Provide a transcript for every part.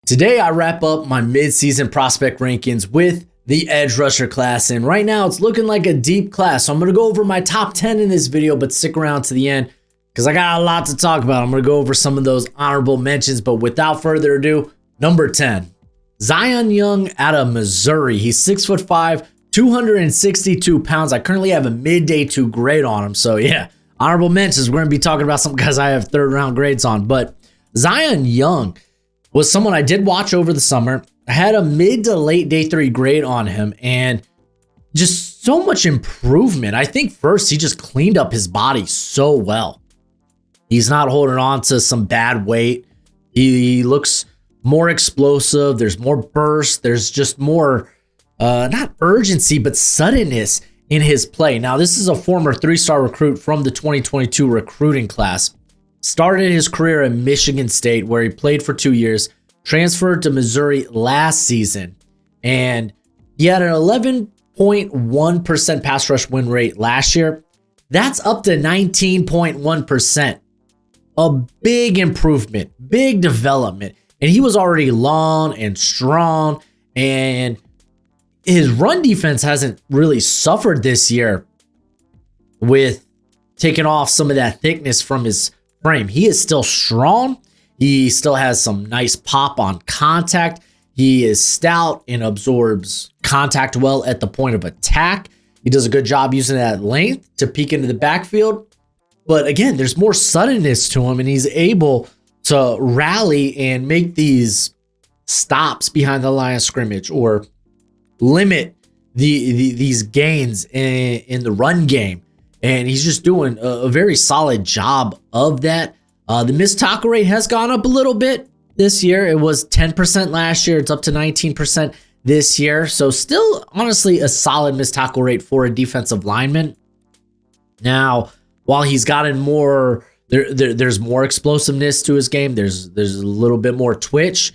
Today, I wrap up my mid-season prospect rankings with the edge rusher class, and right now it's looking like a deep class. So I'm going to go over my top 10 in this video, but stick around to the end because I got a lot to talk about. I'm going to go over some of those honorable mentions, but without further ado, number 10, Zion Young out of Missouri. He's 6'5", 262 pounds. I currently have a mid-day 2 grade on him, so yeah, honorable mentions. We're going to be talking about some guys I have third-round grades on, but Zion Young was someone I did watch over the summer. I had a mid to late day 3 grade on him and just so much improvement. I think first, he just cleaned up his body so well. He's not holding on to some bad weight. He looks more explosive. There's more burst. There's just more, not urgency, but suddenness in his play. Now, this is a former 3-star recruit from the 2022 recruiting class. Started his career at Michigan State, where he played for 2 years, transferred to Missouri last season, and he had an 11.1% pass rush win rate last year. That's up to 19.1%. A big improvement, big development. And he was already long and strong, and his run defense hasn't really suffered this year with taking off some of that thickness from his frame. He is still strong. He still has some nice pop on contact. He is stout and absorbs contact well at the point of attack. He does a good job using that length to peek into the backfield. But again, there's more suddenness to him, and he's able to rally and make these stops behind the line of scrimmage or limit these gains in the run game. And he's just doing a very solid job of that. The missed tackle rate has gone up a little bit this year. It was 10% last year. It's up to 19% this year. So still, honestly, a solid missed tackle rate for a defensive lineman. Now, while he's gotten more, there's more explosiveness to his game. There's a little bit more twitch.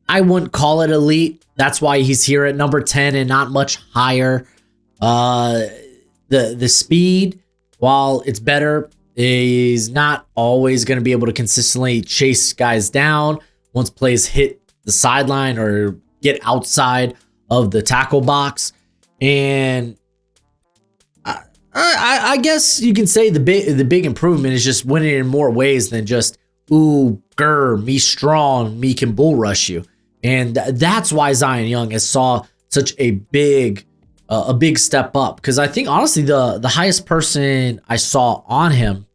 I wouldn't call it elite. That's why he's here at number 10 and not much higher. The speed, while it's better, he's not always going to be able to consistently chase guys down once plays hit the sideline or get outside of the tackle box. And I guess you can say the big improvement is just winning in more ways than just, ooh, grr, me strong, me can bull rush you. And that's why Zion Young has saw such a big step up, because I think honestly the highest person I saw on him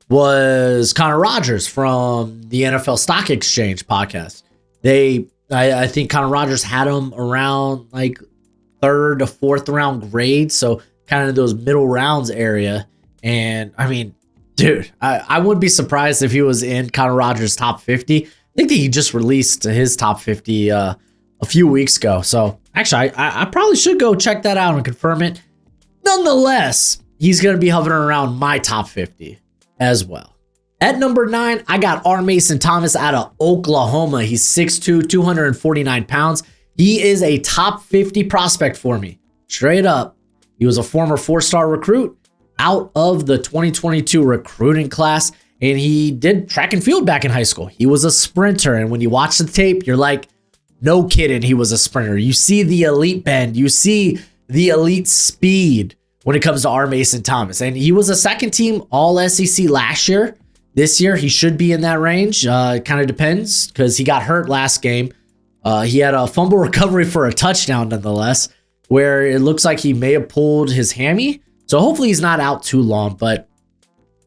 was Connor Rogers from the NFL Stock Exchange podcast. I think Connor Rogers had him around like 3rd to 4th round grade, so kind of those middle rounds area. And I mean, dude, I wouldn't be surprised if he was in Connor Rogers' top 50. I think that he just released his top 50 a few weeks ago. So actually, I probably should go check that out and confirm it. Nonetheless, he's going to be hovering around my top 50 as well. At number 9, I got R. Mason Thomas out of Oklahoma. He's 6'2", 249 pounds. He is a top 50 prospect for me. Straight up. He was a former 4-star recruit out of the 2022 recruiting class, and he did track and field back in high school. He was a sprinter, and when you watch the tape, you're like, no kidding, he was a sprinter. You see the elite bend. You see the elite speed when it comes to R. Mason Thomas. And he was a second-team All-SEC last year. This year, he should be in that range. It kind of depends because he got hurt last game. He had a fumble recovery for a touchdown, nonetheless, where it looks like he may have pulled his hammy. So hopefully he's not out too long, but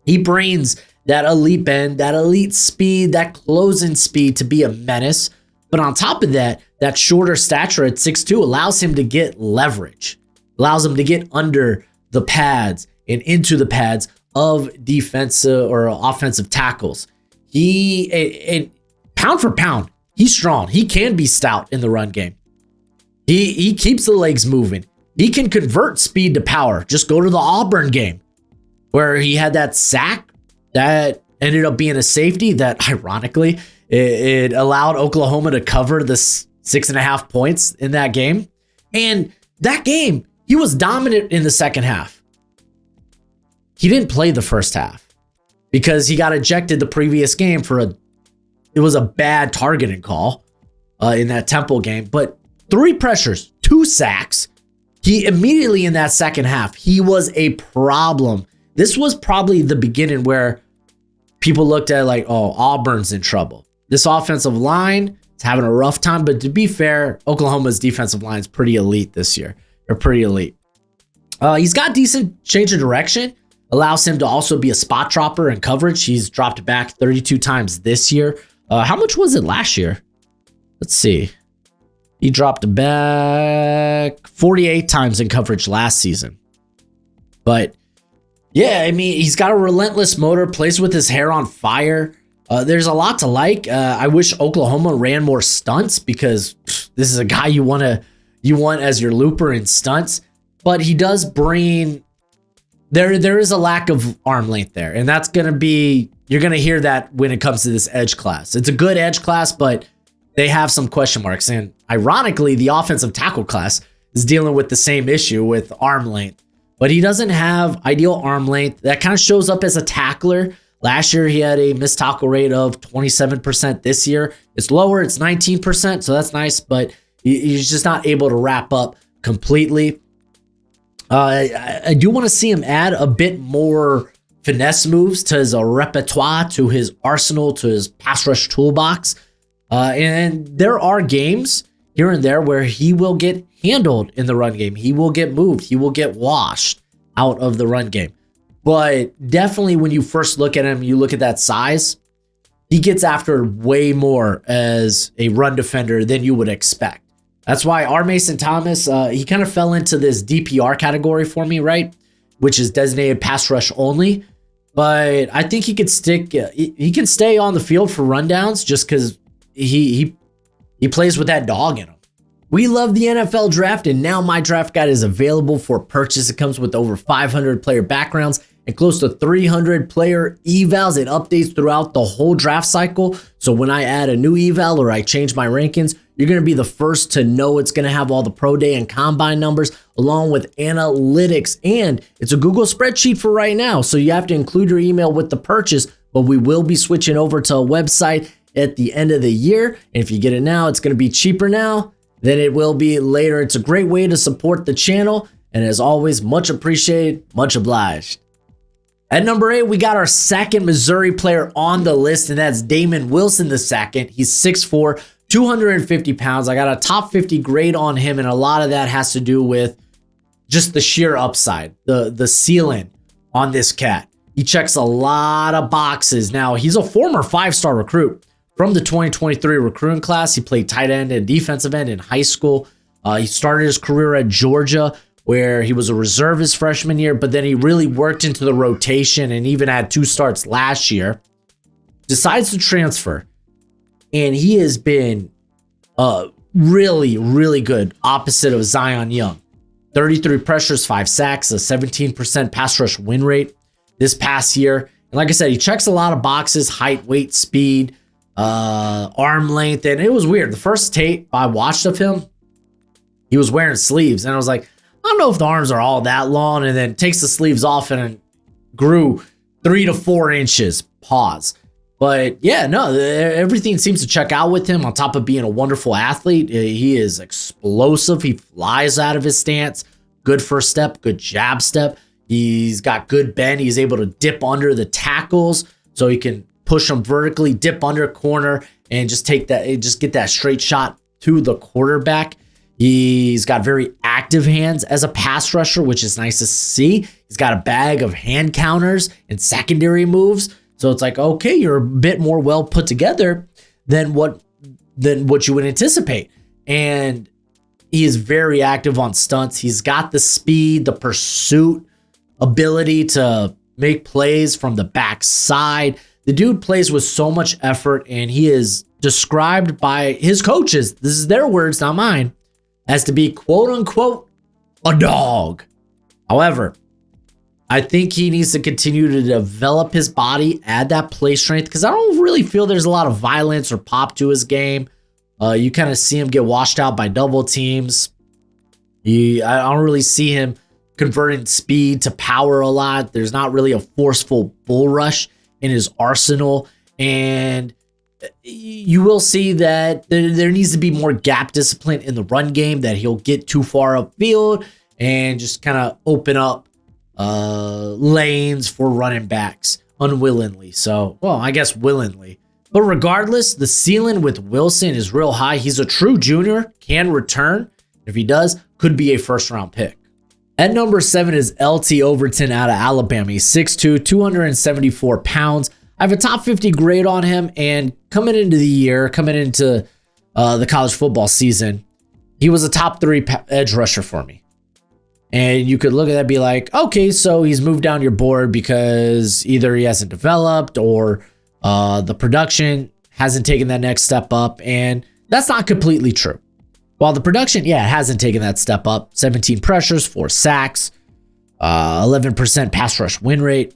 he brings that elite bend, that elite speed, that closing speed to be a menace. But on top of that, that shorter stature at 6'2" allows him to get leverage, allows him to get under the pads and into the pads of defensive or offensive tackles. And pound for pound, he's strong. He can be stout in the run game. He keeps the legs moving. He can convert speed to power. Just go to the Auburn game where he had that sack that ended up being a safety that, ironically, it allowed Oklahoma to cover the 6.5 points in that game. And that game, he was dominant in the second half. He didn't play the first half because he got ejected the previous game for it was a bad targeting call. in that Temple game. But 3 pressures, 2 sacks. He immediately in that second half, he was a problem. This was probably the beginning where people looked at it like, oh, Auburn's in trouble. This offensive line is having a rough time. But to be fair, Oklahoma's defensive line is pretty elite this year. They're pretty elite. He's got decent change of direction. Allows him to also be a spot dropper in coverage. He's dropped back 32 times this year. How much was it last year? Let's see. He dropped back 48 times in coverage last season. But yeah, I mean, he's got a relentless motor, plays with his hair on fire. There's a lot to like. I wish Oklahoma ran more stunts because this is a guy you want as your looper in stunts. But he does bring, there is a lack of arm length there. And that's going to be, you're going to hear that when it comes to this edge class. It's a good edge class, but they have some question marks. And ironically, the offensive tackle class is dealing with the same issue with arm length. But he doesn't have ideal arm length. That kind of shows up as a tackler. Last year, he had a missed tackle rate of 27%. This year, it's lower. It's 19%. So that's nice. But he's just not able to wrap up completely. I do want to see him add a bit more finesse moves to his repertoire, to his arsenal, to his pass rush toolbox. And there are games here and there where he will get handled in the run game. He will get moved. He will get washed out of the run game. But definitely when you first look at him, you look at that size, he gets after way more as a run defender than you would expect. That's why R. Mason Thomas, he kind of fell into this DPR category for me, right? Which is designated pass rush only. But I think he could he can stay on the field for rundowns just because he plays with that dog in him. We love the NFL draft, and now my draft guide is available for purchase. It comes with over 500 player backgrounds and close to 300 player evals. It updates throughout the whole draft cycle. So when I add a new eval or I change my rankings, you're going to be the first to know. It's going to have all the pro day and combine numbers along with analytics. And it's a Google spreadsheet for right now. So you have to include your email with the purchase, but we will be switching over to a website at the end of the year. And if you get it now, it's going to be cheaper now than it will be later. It's a great way to support the channel. And as always, much appreciated, much obliged. At number 8, we got our second Missouri player on the list, and that's Damon Wilson II. He's 6'4", 250 pounds. I got a top 50 grade on him, and a lot of that has to do with just the sheer upside, the ceiling on this cat. He checks a lot of boxes. Now, he's a former 5-star recruit from the 2023 recruiting class. He played tight end and defensive end in high school. He started his career at Georgia, where he was a reserve his freshman year, but then he really worked into the rotation and even had 2 starts last year. Decides to transfer, and he has been really, really good opposite of Zion Young. 33 pressures, 5 sacks, a 17% pass rush win rate this past year. And like I said, he checks a lot of boxes: height, weight, speed, arm length. And it was weird. The first tape I watched of him, he was wearing sleeves, and I was like, I don't know if the arms are all that long, and then takes the sleeves off and grew 3 to 4 inches. Pause. But yeah, no, everything seems to check out with him. On top of being a wonderful athlete, he is explosive. He flies out of his stance. Good first step, good jab step. He's got good bend. He's able to dip under the tackles, so he can push them vertically, dip under corner, and just get that straight shot to the quarterback. He's got very active hands as a pass rusher, which is nice to see. He's got a bag of hand counters and secondary moves. So it's like, okay, you're a bit more well put together than what you would anticipate. And he is very active on stunts. He's got the speed, the pursuit ability to make plays from the backside. The dude plays with so much effort, and he is described by his coaches, this is their words, not mine, as to be quote unquote a dog. However, I think he needs to continue to develop his body, add that play strength, because I don't really feel there's a lot of violence or pop to his game. You kind of see him get washed out by double teams. I don't really see him converting speed to power a lot. There's not really a forceful bull rush in his arsenal. And you will see that there needs to be more gap discipline in the run game, that he'll get too far upfield and just kind of open up lanes for running backs unwillingly. So, well, I guess willingly. But regardless, the ceiling with Wilson is real high. He's a true junior, can return. If he does, could be a first-round pick. At number 7 is LT Overton out of Alabama. He's 6'2", 274 pounds. I have a top 50 grade on him, and coming into the college football season, he was a top 3 edge rusher for me. And you could look at that and be like, okay, so he's moved down your board because either he hasn't developed or the production hasn't taken that next step up. And that's not completely true. While the production, it hasn't taken that step up. 17 pressures, 4 sacks, 11% pass rush win rate.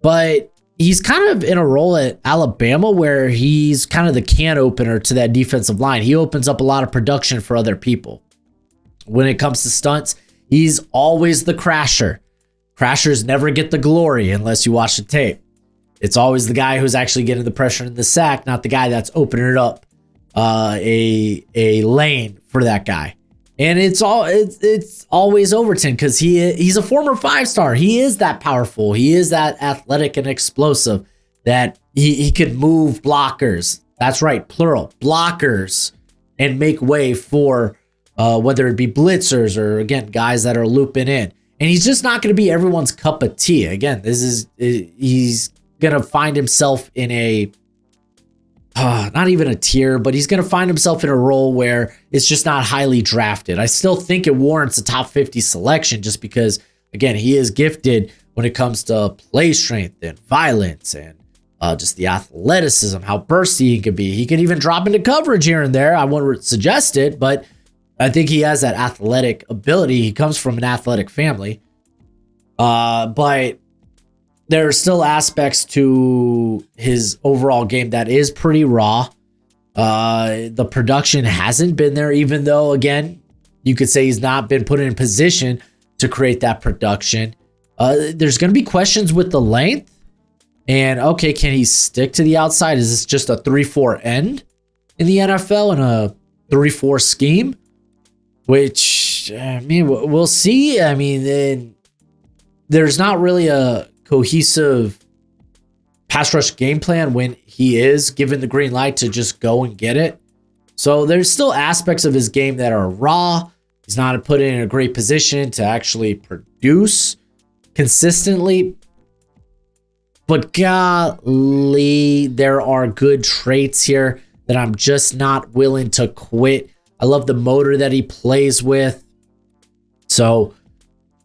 But he's kind of in a role at Alabama where he's kind of the can opener to that defensive line. He opens up a lot of production for other people. When it comes to stunts, he's always the crasher. Crashers never get the glory unless you watch the tape. It's always the guy who's actually getting the pressure in the sack, not the guy that's opening it up a lane for that guy. And it's always Overton because he's a former 5-star. He is that powerful. He is that athletic and explosive that he could move blockers. That's right, plural, blockers, and make way for whether it be blitzers or, again, guys that are looping in. And he's just not going to be everyone's cup of tea. Again, he's going to find himself in a not even a tier, but he's going to find himself in a role where it's just not highly drafted. I still think it warrants a top 50 selection just because, again, he is gifted when it comes to play strength and violence and just the athleticism, how bursty he could be. He could even drop into coverage here and there. I wouldn't suggest it, but I think he has that athletic ability. He comes from an athletic family. But there are still aspects to his overall game that is pretty raw. The production hasn't been there, even though, again, you could say he's not been put in position to create that production. There's going to be questions with the length. And, okay, can he stick to the outside? Is this just a 3-4 end in the NFL and a 3-4 scheme? Which, I mean, we'll see. I mean, there's not really a cohesive pass rush game plan when he is given the green light to just go and get it. So there's still aspects of his game that are raw. He's not put in a great position to actually produce consistently. But golly, there are good traits here that I'm just not willing to quit. I love the motor that he plays with. So,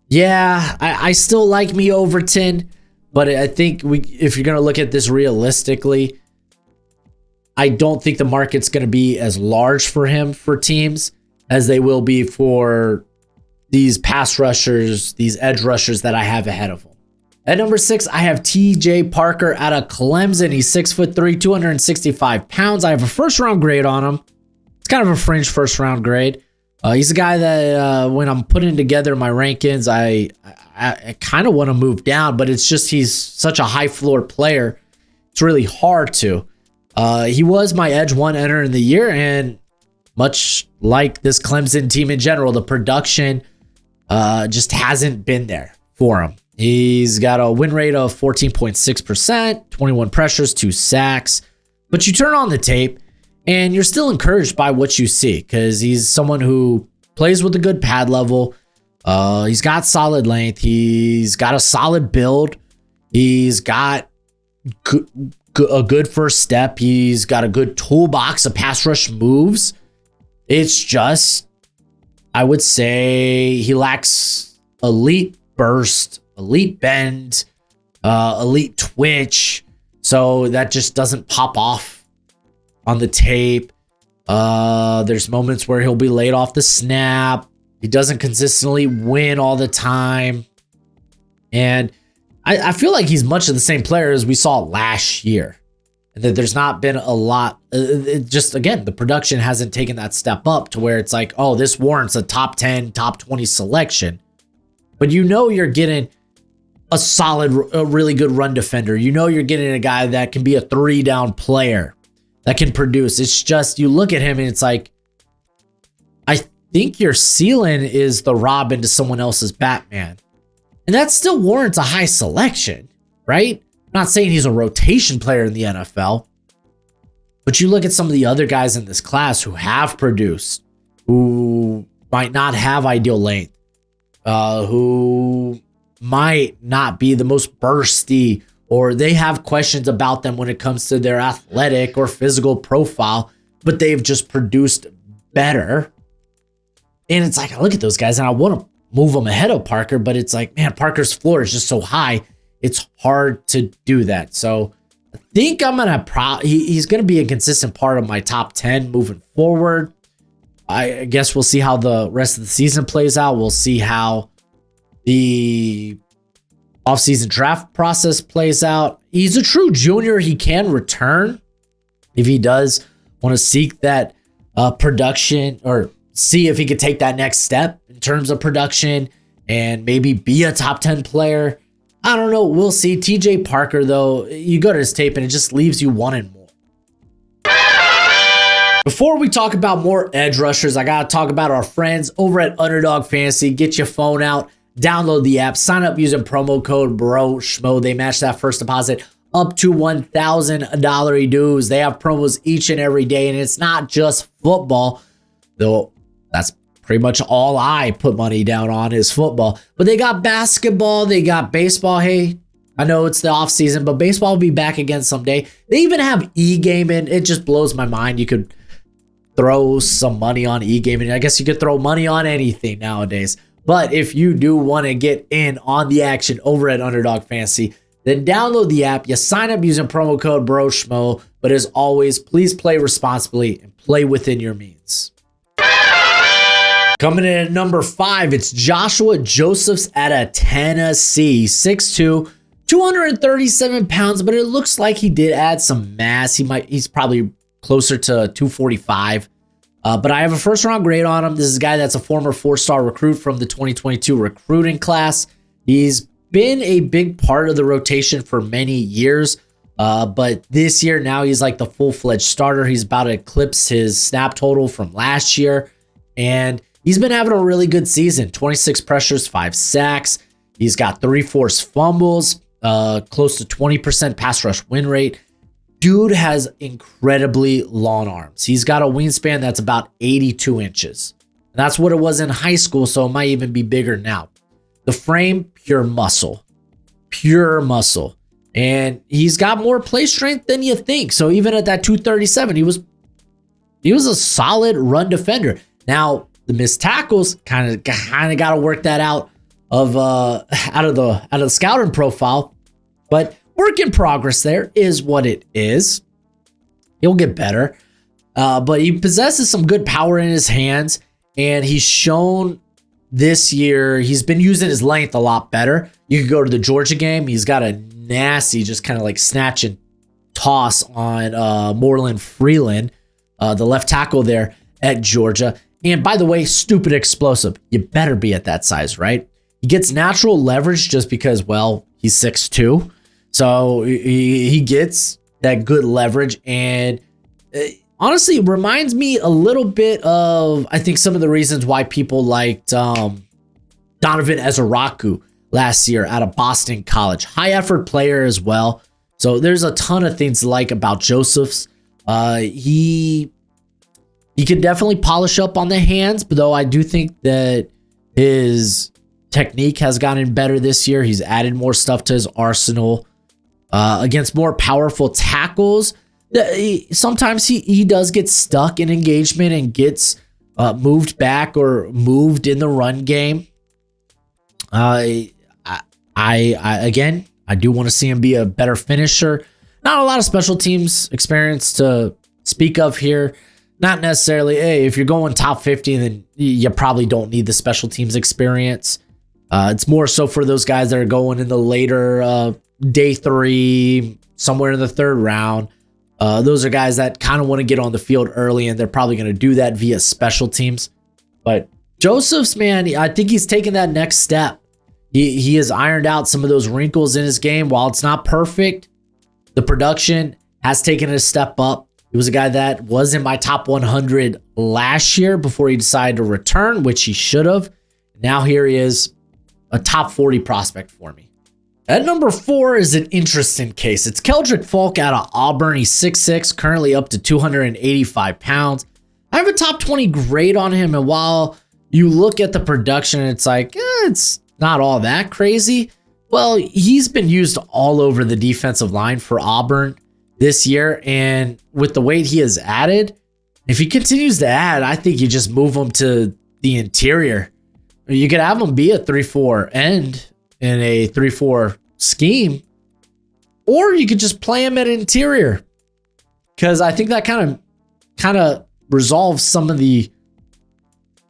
yeah, I still like me Overton. But I think if you're going to look at this realistically, I don't think the market's going to be as large for him for teams as they will be for these pass rushers, these edge rushers that I have ahead of him. At number 6, I have TJ Parker out of Clemson. He's 6'3", 265 pounds. I have a first-round grade on him. It's kind of a fringe first-round grade. He's a guy that when I'm putting together my rankings, I kind of want to move down, but it's just he's such a high floor player. It's really hard to. He was my edge 1 enter in the year, and much like this Clemson team in general, the production just hasn't been there for him. He's got a win rate of 14.6%, 21 pressures, 2 sacks. But you turn on the tape, and you're still encouraged by what you see because he's someone who plays with a good pad level. He's got solid length. He's got a solid build. He's got a good first step. He's got a good toolbox of pass rush moves. It's just, I would say he lacks elite burst, elite bend, elite twitch. So that just doesn't pop off on the tape. There's moments where he'll be laid off the snap. He doesn't consistently win all the time. And I feel like he's much of the same player as we saw last year. And that there's not been a lot. Just, again, the production hasn't taken that step up to where it's like, oh, this warrants a top 10, top 20 selection. But you know you're getting a really good run defender. You know you're getting a guy that can be a 3-down player that can produce. It's just you look at him and it's like, I think your ceiling is the Robin to someone else's Batman. And that still warrants a high selection, right? I'm not saying he's a rotation player in the NFL, but you look at some of the other guys in this class who have produced, who might not have ideal length, who might not be the most bursty, or they have questions about them when it comes to their athletic or physical profile, but they've just produced better. And it's like, I look at those guys and I want to move them ahead of Parker, but it's like, man, Parker's floor is just so high. It's hard to do that. So I think I'm going to he's going to be a consistent part of my top 10 moving forward. I guess we'll see how the rest of the season plays out. We'll see how the offseason draft process plays out. He's a true junior. He can return if he does want to seek that production, or see if he could take that next step in terms of production and maybe be a top 10 player. I don't know. We'll see. TJ Parker, though, you go to his tape and it just leaves you wanting more. Before we talk about more edge rushers, I got to talk about our friends over at Underdog Fantasy. Get your phone out, download the app, sign up using promo code Broshmo. They match that first deposit up to $1,000 dues. They have promos each and every day, and it's not just football, though that's pretty much all I put money down on is football. But they got basketball, they got baseball. Hey, I know it's the off season, but baseball will be back again someday. They even have e-gaming. It just blows my mind. You could throw some money on e-gaming. I guess you could throw money on anything nowadays. But if you do want to get in on the action over at Underdog Fantasy, then download the app. You sign up using promo code Broshmo. But as always, please play responsibly and play within your means. Coming in at number 5, it's Joshua Josephs out of Tennessee. 6'2", 237 pounds, but it looks like he did add some mass. He's probably closer to 245. But I have a first round grade on him. This is a guy that's a former 4-star recruit from the 2022 recruiting class. He's been a big part of the rotation for many years. But this year, now he's like the full-fledged starter. He's about to eclipse his snap total from last year. And he's been having a really good season. 26 pressures, 5 sacks. He's got 3 forced fumbles, close to 20% pass rush win rate. Dude has incredibly long arms. He's got a wingspan that's about 82 inches. And that's what it was in high school, so it might even be bigger now. The frame, pure muscle. Pure muscle. And he's got more play strength than you think. So even at that 237, he was a solid run defender. Now, the missed tackles kind of got to work that out of the scouting profile, but work in progress there is what it is. He'll get better, but he possesses some good power in his hands, and he's shown this year he's been using his length a lot better. You could go to the Georgia game. He's got a nasty, just kind of like snatch and toss on Moreland Freeland, the left tackle there at Georgia. And by the way, stupid explosive. You better be at that size, right? He gets natural leverage just because, well, he's 6'2". So he gets that good leverage. And honestly, it reminds me a little bit of, I think, some of the reasons why people liked Donovan Ezeraku last year out of Boston College. High effort player as well. So there's a ton of things to like about Josephs. He can definitely polish up on the hands, but though I do think that his technique has gotten better this year. He's added more stuff to his arsenal. Against more powerful tackles, sometimes he does get stuck in engagement and gets moved back or moved in the run game. I do want to see him be a better finisher. Not a lot of special teams experience to speak of here. Not necessarily, hey, if you're going top 50, then you probably don't need the special teams experience. It's more so for those guys that are going in the later day 3, somewhere in the 3rd round. Those are guys that kind of want to get on the field early, and they're probably going to do that via special teams. But Josephs, man, I think he's taken that next step. He has ironed out some of those wrinkles in his game. While it's not perfect, the production has taken a step up. He was a guy that was in my top 100 last year before he decided to return, which he should have. Now here he is, a top 40 prospect for me. At number 4 is an interesting case. It's Keldrick Falk out of Auburn. He's 6'6", currently up to 285 pounds. I have a top 20 grade on him, and while you look at the production, it's like, it's not all that crazy. Well, he's been used all over the defensive line for Auburn this year, and with the weight he has added, if he continues to add, I think you just move him to the interior. You could have him be a 3-4 end in a 3-4 scheme, or you could just play him at interior, because I think that kind of resolves some of the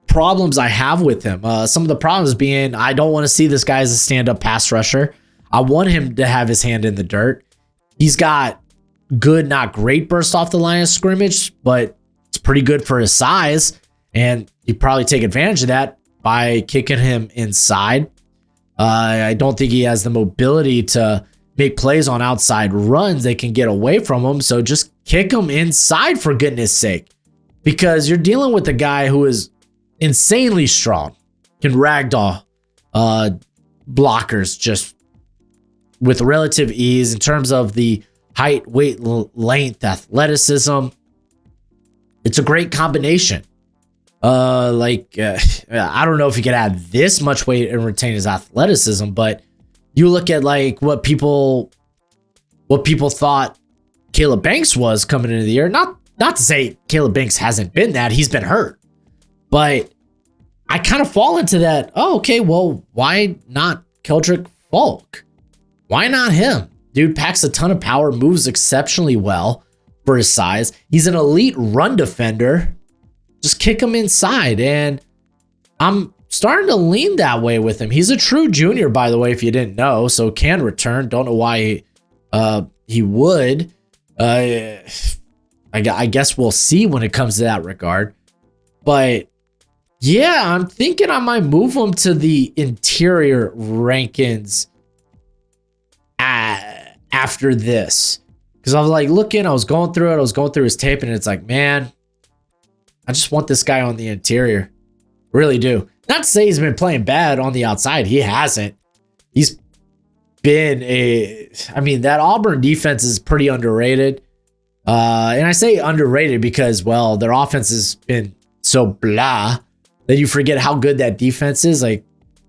problems I have with him. Some of the problems being, I don't want to see this guy as a stand-up pass rusher. I want him to have his hand in the dirt. He's got good, not great burst off the line of scrimmage, but it's pretty good for his size, and you probably take advantage of that by kicking him inside. I don't think he has the mobility to make plays on outside runs. They can get away from him, so just kick him inside for goodness sake, because you're dealing with a guy who is insanely strong, can ragdoll blockers just with relative ease in terms of the height, weight, length, athleticism. It's a great combination. I don't know if he could add this much weight and retain his athleticism, but you look at like what people thought Caleb Banks was coming into the year. Not to say Caleb Banks hasn't been that. He's been hurt. But I kind of fall into that. Oh, okay, well, why not Keldrick Falk? Why not him? Dude packs a ton of power, moves exceptionally well for his size. He's an elite run defender. Just kick him inside, and I'm starting to lean that way with him. He's a true junior, by the way, if you didn't know, so can return. Don't know why he would. I guess we'll see when it comes to that regard. But yeah, I'm thinking I might move him to the interior rankings after this, because I was like looking, I was going through his tape, and it's like, man, I just want this guy on the interior. Really do. Not to say he's been playing bad on the outside. He hasn't. He's been that Auburn defense is pretty underrated. And I say underrated because, well, their offense has been so blah that you forget how good that defense is. Like,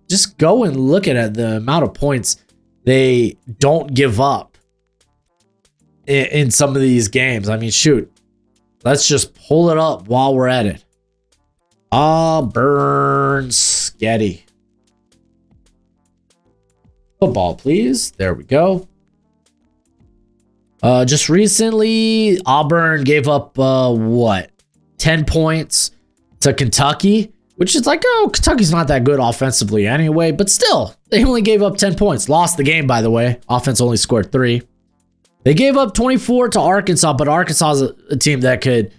just go and look at the amount of points they don't give up in some of these games. I mean, shoot. Let's just pull it up while we're at it. Auburn Sketty. Football, please. There we go. Just recently, Auburn gave up 10 points to Kentucky, which is like, oh, Kentucky's not that good offensively anyway, but still, they only gave up 10 points. Lost the game, by the way. Offense only scored 3. They gave up 24 to Arkansas, but Arkansas is a team that could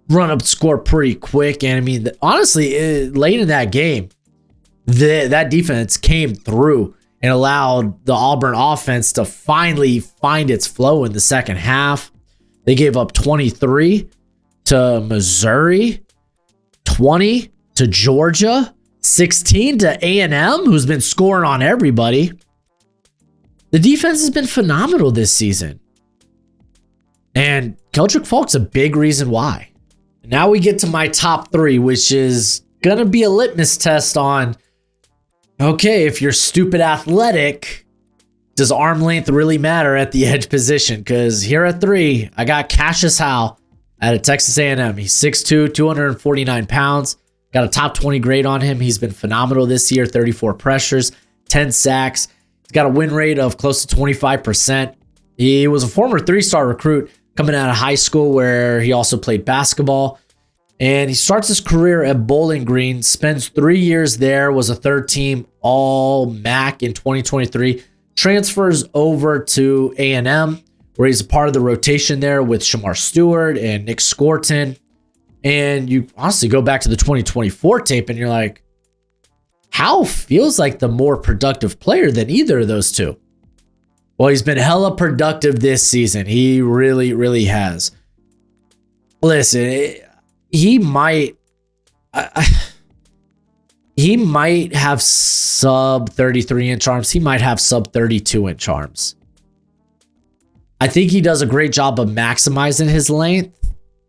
run up the score pretty quick. And I mean, honestly, late in that game, that defense came through and allowed the Auburn offense to finally find its flow in the second half. They gave up 23 to Missouri, 20 to Georgia, 16 to A&M, who's been scoring on everybody. The defense has been phenomenal this season. And Keldrick Falk's a big reason why. Now we get to my top 3, which is going to be a litmus test on, okay, if you're stupid athletic, does arm length really matter at the edge position? Because here at 3, I got Cassius Howe out of Texas A&M. He's 6'2", 249 pounds. Got a top 20 grade on him. He's been phenomenal this year, 34 pressures, 10 sacks. He's got a win rate of close to 25%. He was a former 3-star recruit coming out of high school where he also played basketball. And he starts his career at Bowling Green, spends 3 years there, was a third-team All-MAC in 2023, transfers over to A&M, where he's a part of the rotation there with Shamar Stewart and Nick Scorton. And you honestly go back to the 2024 tape and you're like, Howe feels like the more productive player than either of those two. Well, he's been hella productive this season. He really, really has. listen, he might he might have sub 33-inch arms. He might have sub 32-inch arms. I think he does a great job of maximizing his length.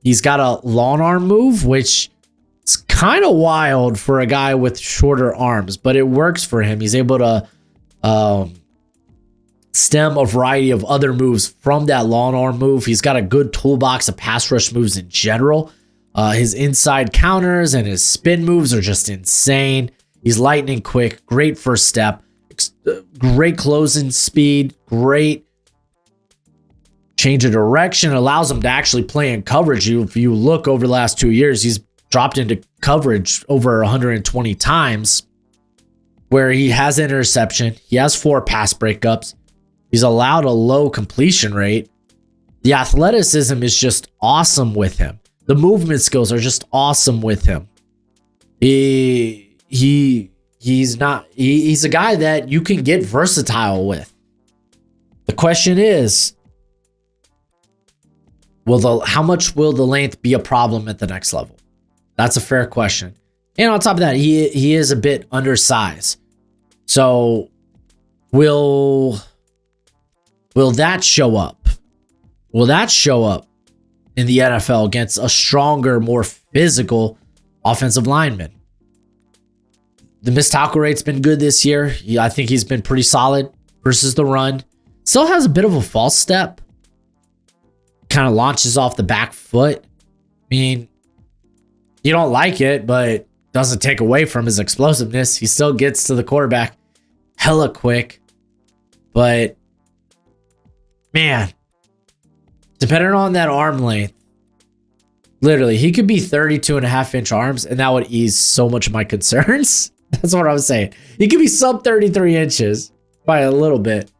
He's got a long arm move, which is kind of wild for a guy with shorter arms, but it works for him. He's able to stem a variety of other moves from that long arm move. He's got a good toolbox of pass rush moves in general. His inside counters and his spin moves are just insane. He's lightning quick, great first step, great closing speed, great change of direction, allows him to actually play in coverage. If you look over the last 2 years, he's dropped into coverage over 120 times, where he has an interception. He has 4 pass breakups. He's allowed a low completion rate. The athleticism is just awesome with him. The movement skills are just awesome with him. He's a guy that you can get versatile with. The question is, how much will the length be a problem at the next level? That's a fair question. And on top of that, he is a bit undersized. So will that show up? Will that show up in the NFL against a stronger, more physical offensive lineman? The missed tackle rate's been good this year. I think he's been pretty solid versus the run. Still has a bit of a false step. Kind of launches off the back foot. I mean, you don't like it, but doesn't take away from his explosiveness. He still gets to the quarterback hella quick. But man, depending on that arm length, literally, he could be 32.5-inch arms, and that would ease so much of my concerns. That's what I was saying. He could be sub 33 inches by a little bit,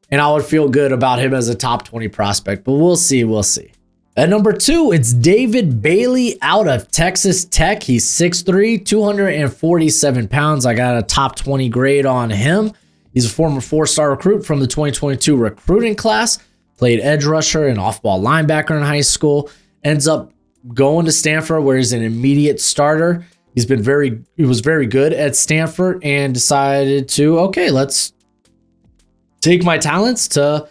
and I would feel good about him as a top 20 prospect, but we'll see. We'll see. At number 2, it's David Bailey out of Texas Tech. He's 6'3", 247 pounds. I got a top 20 grade on him. He's a former 4-star recruit from the 2022 recruiting class. Played edge rusher and off-ball linebacker in high school. Ends up going to Stanford, where he's an immediate starter. He was very good at Stanford and decided to, okay, let's take my talents to,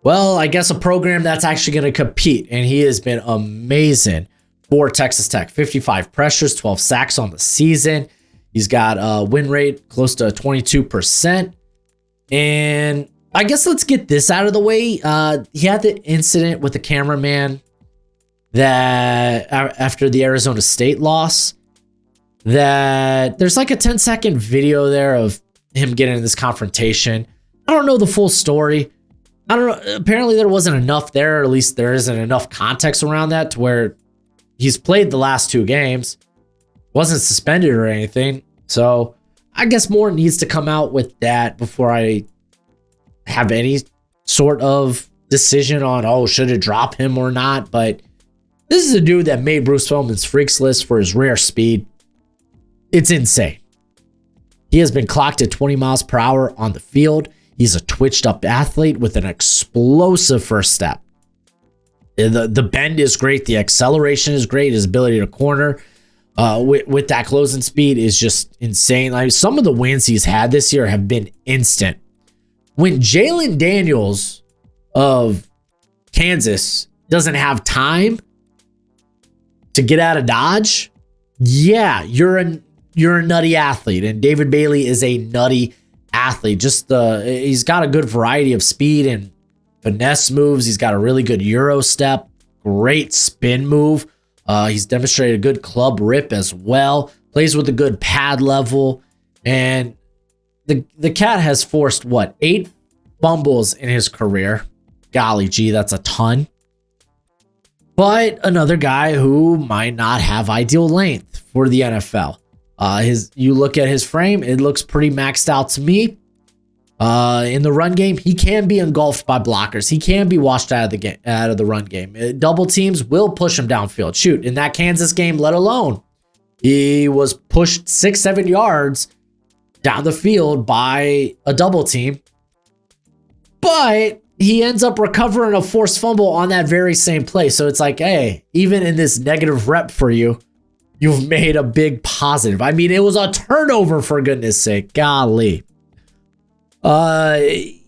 well, I guess a program that's actually going to compete. And he has been amazing for Texas Tech. 55 pressures, 12 sacks on the season. He's got a win rate close to 22%. And I guess let's get this out of the way. He had the incident with the cameraman that after the Arizona State loss, that there's like a 10-second video there of him getting in this confrontation. I don't know the full story. I don't know. Apparently there wasn't enough there, or at least there isn't enough context around that to where he's played the last 2 games, wasn't suspended or anything. So I guess more needs to come out with that before I have any sort of decision on, should it drop him or not? But this is a dude that made Bruce Feldman's freaks list for his rare speed. It's insane. He has been clocked at 20 miles per hour on the field. He's a twitched up athlete with an explosive first step. The bend is great. The acceleration is great. His ability to corner with that closing speed is just insane. Like, some of the wins he's had this year have been instant. When Jalen Daniels of Kansas doesn't have time to get out of Dodge, yeah, you're a nutty athlete. And David Bailey is a nutty athlete. He's got a good variety of speed and finesse moves. He's got a really good Euro step, great spin move. He's demonstrated a good club rip as well. Plays with a good pad level. And the cat has forced 8 fumbles in his career. Golly gee, that's a ton. But another guy who might not have ideal length for the NFL. You look at his frame, it looks pretty maxed out to me. In the run game, he can be engulfed by blockers. He can be washed out of the run game. Double teams will push him downfield. Shoot, in that Kansas game, let alone, he was pushed 6-7 yards down the field by a double team. But he ends up recovering a forced fumble on that very same play. So it's like, hey, even in this negative rep for you, you've made a big positive. I mean, it was a turnover, for goodness sake. Golly.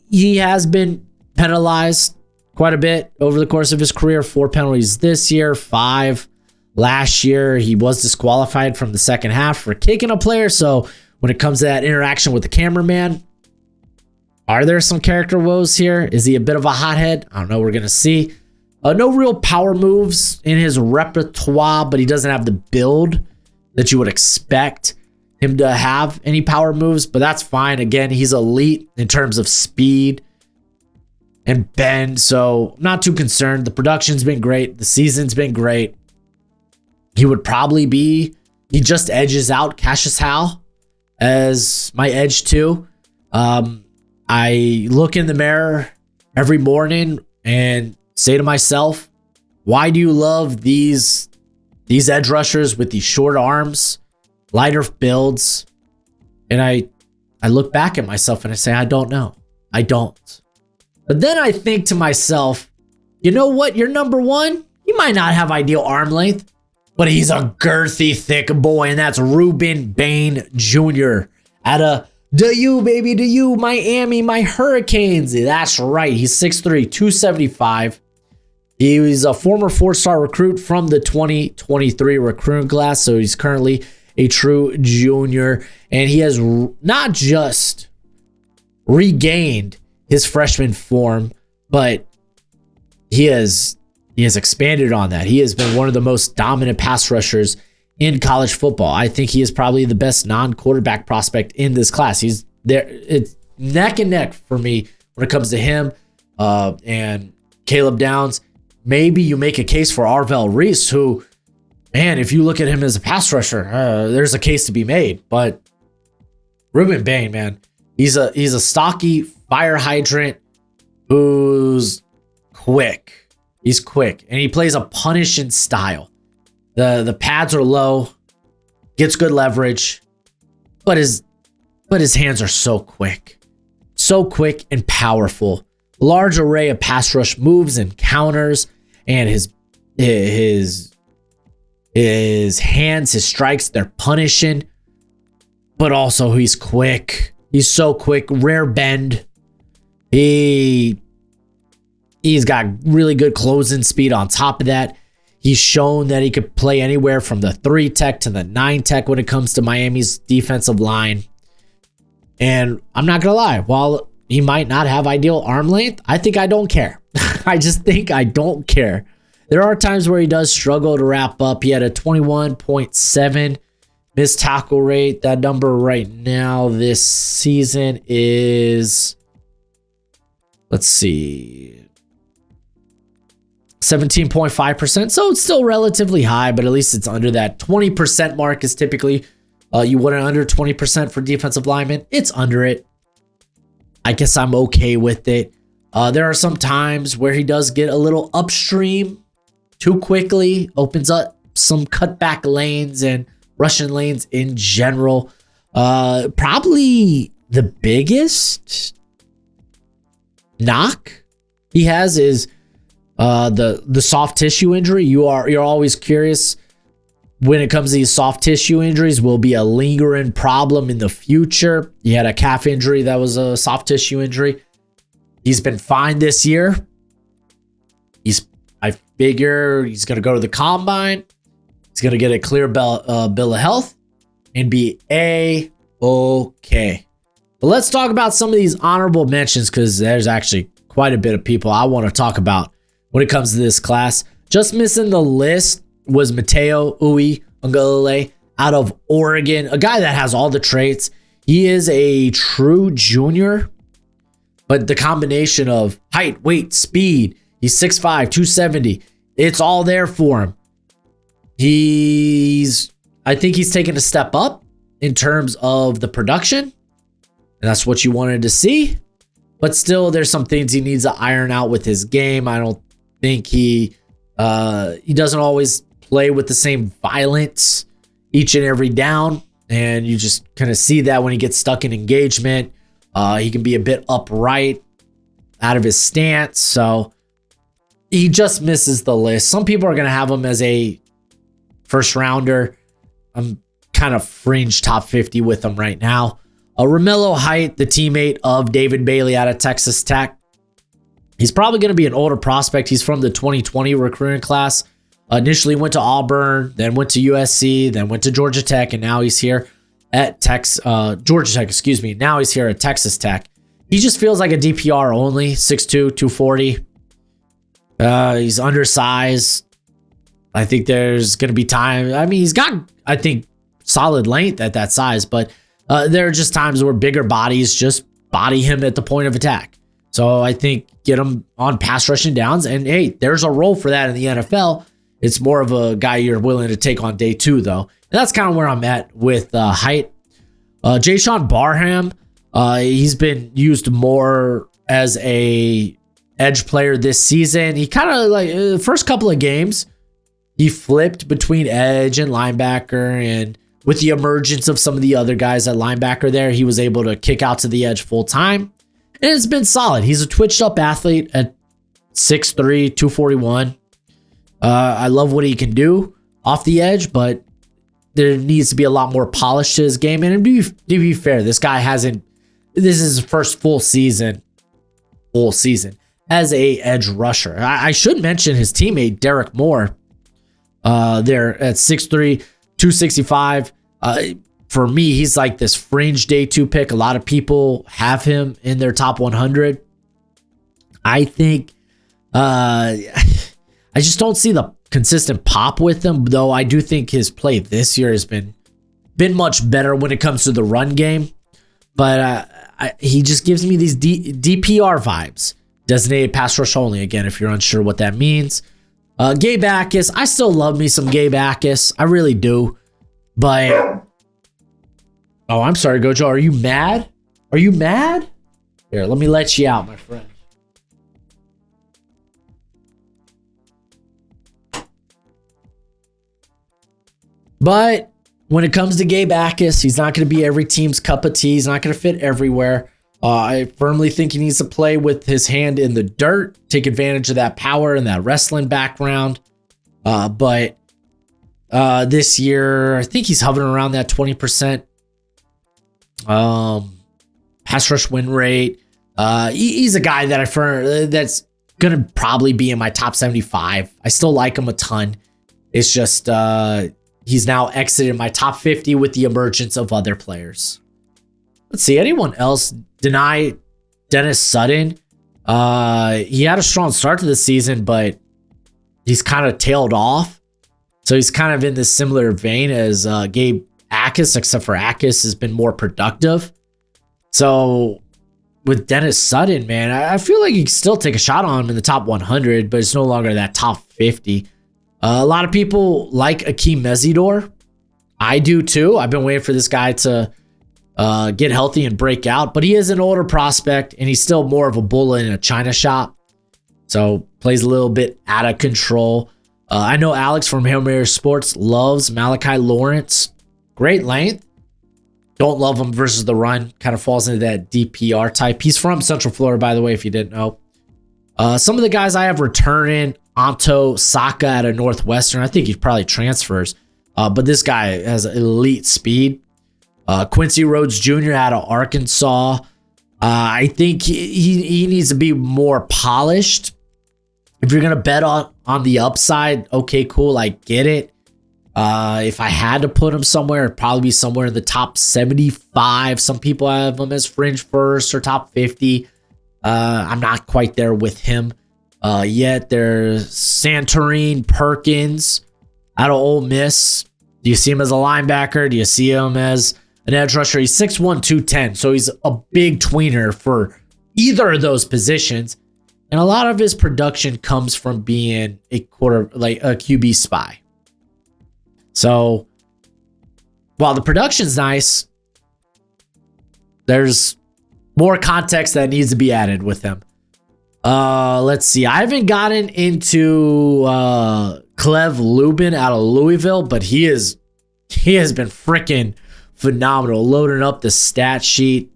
He has been penalized quite a bit over the course of his career. 4 penalties this year, 5 last year. He was disqualified from the second half for kicking a player. So when it comes to that interaction with the cameraman, are there some character woes here? Is he a bit of a hothead? I don't know. We're going to see. No real power moves in his repertoire, but he doesn't have the build that you would expect him to have any power moves, but that's fine. Again, he's elite in terms of speed and bend, so I'm not too concerned. The production's been great. The season's been great. He just edges out Cassius Howell as my edge too. I look in the mirror every morning and say to myself, why do you love these edge rushers with these short arms, lighter builds? And I look back at myself and I say, I don't know. I don't. But then I think to myself, you know what? You're number one. He might not have ideal arm length, but he's a girthy, thick boy. And that's Ruben Bain Jr. out of DU, Miami, my Hurricanes. That's right. He's 6'3", 275. He was a former 4-star recruit from the 2023 recruiting class. So he's currently a true junior. And he has not just regained his freshman form, but he has expanded on that. He has been one of the most dominant pass rushers in college football. I think he is probably the best non-quarterback prospect in this class. He's there. It's neck and neck for me when it comes to him and Caleb Downs. Maybe you make a case for Arvell Reese, who, man, if you look at him as a pass rusher, there's a case to be made. But Ruben Bain, man, he's a stocky fire hydrant who's quick. He's quick, and he plays a punishing style. The pads are low, gets good leverage, but his hands are so quick and powerful. Large array of pass rush moves and counters, and his hands, his strikes, they're punishing, but also he's quick. He's so quick, rare bend. He's got really good closing speed on top of that. He's shown that he could play anywhere from the 3 tech to the 9 tech when it comes to Miami's defensive line. And I'm not going to lie, while he might not have ideal arm length, I think I don't care. I just think I don't care. There are times where he does struggle to wrap up. He had a 21.7 missed tackle rate. That number right now this season is, let's see, 17.5%. So it's still relatively high, but at least it's under that 20% mark is typically you want it under 20% for defensive linemen. It's under it. I guess I'm okay with it. There are some times where he does get a little upstream too quickly, opens up some cutback lanes and Russian lanes in general. Probably the biggest knock he has is the soft tissue injury. You're always curious when it comes to these soft tissue injuries, will be a lingering problem in the future. He had a calf injury that was a soft tissue injury. He's been fine this year. I figure he's going to go to the combine. He's going to get a clear bill of health and be A-okay. But let's talk about some of these honorable mentions, because there's actually quite a bit of people I want to talk about when it comes to this class. Just missing the list was Mateo Uiagalelei out of Oregon, a guy that has all the traits. He is a true junior, but the combination of height, weight, speed, he's 6'5", 270. It's all there for him. I think he's taken a step up in terms of the production, and that's what you wanted to see. But still, there's some things he needs to iron out with his game. I don't think he doesn't always play with the same violence each and every down, and you just kind of see that when he gets stuck in engagement. He can be a bit upright. out of his stance. So he just misses the list. Some people are going to have him as a first rounder. I'm kind of fringe top 50 with him right now. Romello Height, the teammate of David Bailey out of Texas Tech. He's probably going to be an older prospect. He's from the 2020 recruiting class. Initially went to Auburn, then went to USC, then went to Georgia Tech, and now he's here at Georgia Tech, excuse me. Now he's here at Texas Tech. He just feels like a DPR only, 6'2", 240. He's undersized. I think there's going to be time. I mean, he's got, I think, solid length at that size, but there are just times where bigger bodies just body him at the point of attack. So I think get him on pass rushing downs, and hey, there's a role for that in the NFL. It's more of a guy you're willing to take on day two, though. And that's kind of where I'm at with Height. Jayshon Barham, he's been used more as a edge player this season. He kind of like the first couple of games, he flipped between edge and linebacker, and with the emergence of some of the other guys at linebacker there, he was able to kick out to the edge full time. And it's been solid. He's a twitched up athlete at 6'3", 241. I love what he can do off the edge, but there needs to be a lot more polish to his game. And to be fair, this guy hasn't, this is his first full season as a edge rusher. I should mention his teammate, Derek Moore, there at 6'3", 265. For me, he's like this fringe day two pick. A lot of people have him in their top 100. I think I just don't see the consistent pop with him, though I do think his play this year has been much better when it comes to the run game. But he just gives me these DPR vibes. Designated pass rush only, again, if you're unsure what that means. Gabe Akis, I still love me some Gabe Akis. I really do. But oh, I'm sorry, Gojo. Are you mad? Are you mad? Here, let me let you out, my friend. But when it comes to Gabe Akis, he's not going to be every team's cup of tea. He's not going to fit everywhere. I firmly think he needs to play with his hand in the dirt, take advantage of that power and that wrestling background. But this year, I think he's hovering around that 20%. Pass rush win rate. He's a guy that that's gonna probably be in my top 75. I still like him a ton. It's just he's now exited my top 50 with the emergence of other players. Let's see, anyone else deny Dennis Sutton? He had a strong start to the season, but he's kind of tailed off. So he's kind of in this similar vein as Gabe Akis, except for Akis has been more productive. So with Dennis Sutton, man, I feel like you can still take a shot on him in the top 100, but it's no longer that top 50. A lot of people like Akeem Mesidor. I do too. I've been waiting for this guy to get healthy and break out, but he is an older prospect and he's still more of a bull in a china shop. So plays a little bit out of control. I know Alex from Hail Mary Sports loves Malachi Lawrence. Great length. Don't love him versus the run. Kind of falls into that DPR type. He's from Central Florida, by the way, if you didn't know. Some of the guys I have returning, Anto Saka out of Northwestern. I think he probably transfers. But this guy has elite speed. Quincy Rhodes Jr. out of Arkansas. I think he needs to be more polished. If you're going to bet on the upside, okay, cool, I get it. If I had to put him somewhere, it'd probably be somewhere in the top 75. Some people have him as fringe first or top 50. I'm not quite there with him yet. There's Santorin Perkins out of Ole Miss. Do you see him as a linebacker? Do you see him as an edge rusher? He's 6'1", 210, so he's a big tweener for either of those positions. And a lot of his production comes from being a QB spy. So while the production's nice, there's more context that needs to be added with him. Let's see. I haven't gotten into Clev Lubin out of Louisville, but he has been freaking phenomenal. Loading up the stat sheet.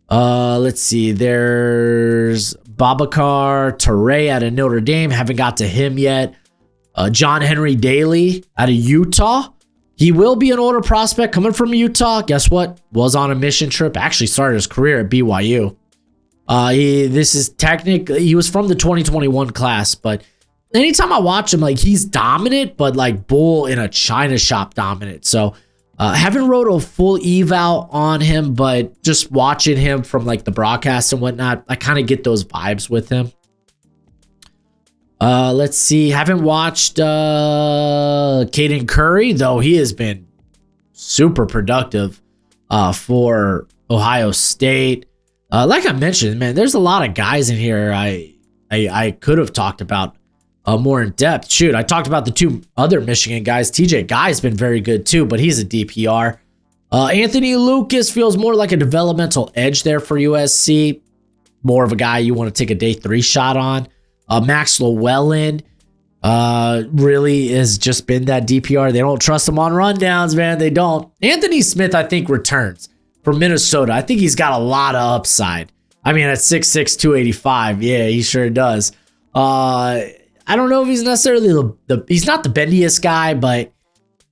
Let's see. There's Babacar Toure out of Notre Dame. Haven't got to him yet. John Henry Daly out of Utah. He will be an older prospect coming from Utah. Guess what? Was on a mission trip. Actually started his career at BYU. He was from the 2021 class, but anytime I watch him, like, he's dominant, but like bull in a china shop dominant. So haven't wrote a full eval on him, but just watching him from like the broadcast and whatnot, I kind of get those vibes with him. Let's see. Haven't watched Caden Curry, though he has been super productive for Ohio State. Like I mentioned, man, there's a lot of guys in here I could have talked about more in depth. Shoot, I talked about the two other Michigan guys. TJ Guy's been very good too, but he's a DPR. Anthony Lucas feels more like a developmental edge there for USC. More of a guy you want to take a day 3 shot on. Max Llewellyn really has just been that DPR. They don't trust him on rundowns, man. They don't. Anthony Smith, I think, returns from Minnesota. I think he's got a lot of upside. I mean, at 6'6", 285, yeah, he sure does. I don't know if he's necessarily he's not the bendiest guy, but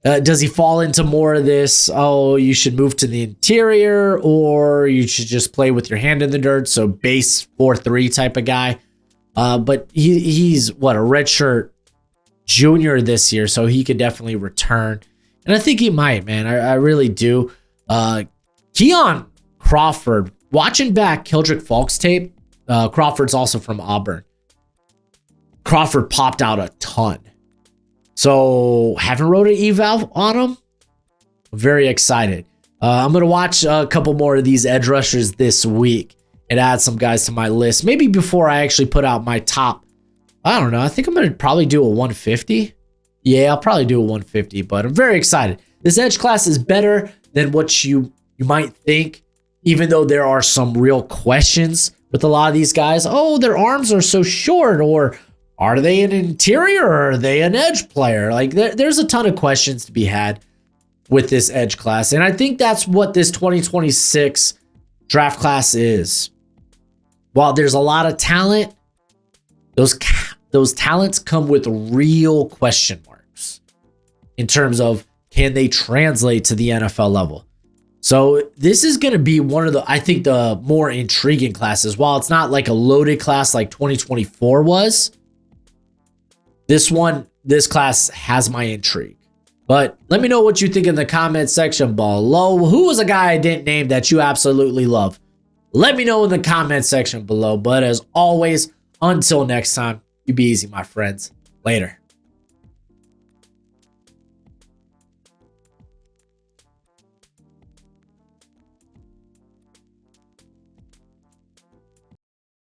does he fall into more of this, oh, you should move to the interior, or you should just play with your hand in the dirt, so base 4'3" type of guy? But he's a redshirt junior this year, so he could definitely return. And I think he might, man. I really do. Keon Crawford, watching back Kildrick Falk's tape, Crawford's also from Auburn. Crawford popped out a ton. So haven't wrote an eval on him. I'm very excited. I'm going to watch a couple more of these edge rushers this week and add some guys to my list. Maybe before I actually put out my top. I don't know. I think I'm going to probably do a 150. Yeah, I'll probably do a 150, but I'm very excited. This edge class is better than what you might think, even though there are some real questions with a lot of these guys. Oh, their arms are so short, or are they an interior, or are they an edge player? Like, there's a ton of questions to be had with this edge class, and I think that's what this 2026 draft class is. While there's a lot of talent, those talents come with real question marks in terms of, can they translate to the NFL level? So this is going to be one of I think the more intriguing classes. While it's not like a loaded class like 2024 was, this class has my intrigue. But let me know what you think in the comment section below. Who was a guy I didn't name that you absolutely love? Let me know in the comment section below. But as always, until next time, you be easy, my friends. Later.